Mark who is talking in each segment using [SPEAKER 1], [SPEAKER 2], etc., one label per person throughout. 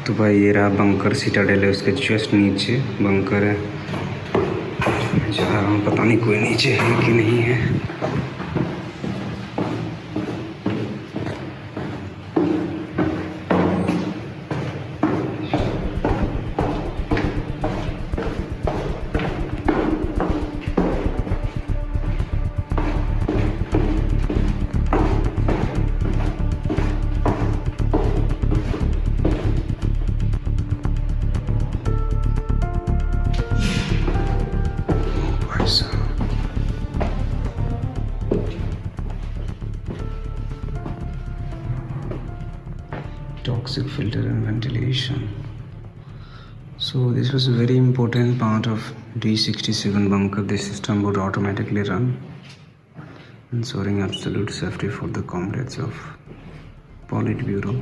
[SPEAKER 1] तो भाई ये रहा बंकर सिटाडेल है, उसके जस्ट नीचे बंकर है। जा रहा हूँ, पता नहीं कोई नीचे है कि नहीं है। Toxic filter and ventilation. So this was a very important part of D67 bunker. This system would automatically run, ensuring absolute safety for the comrades of Politburo,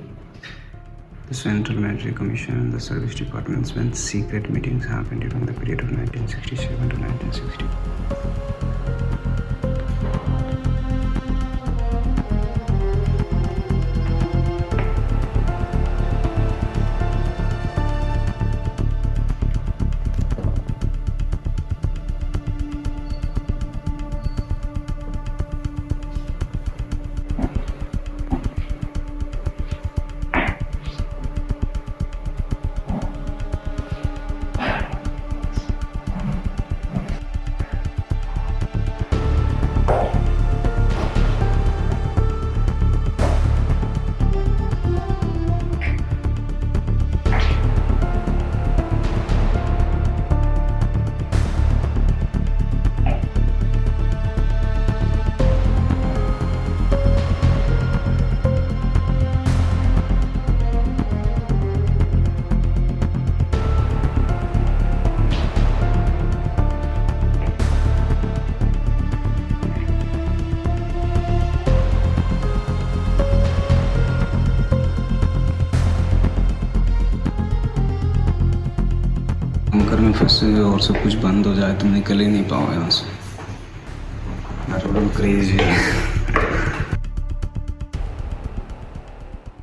[SPEAKER 1] the Central Military Commission and the service departments when secret meetings happened during the period of 1967 to 1960. Bunker में फंसे और सब कुछ बंद हो जाए तो निकल ही नहीं पाओ यहाँ से। क्रेजी है।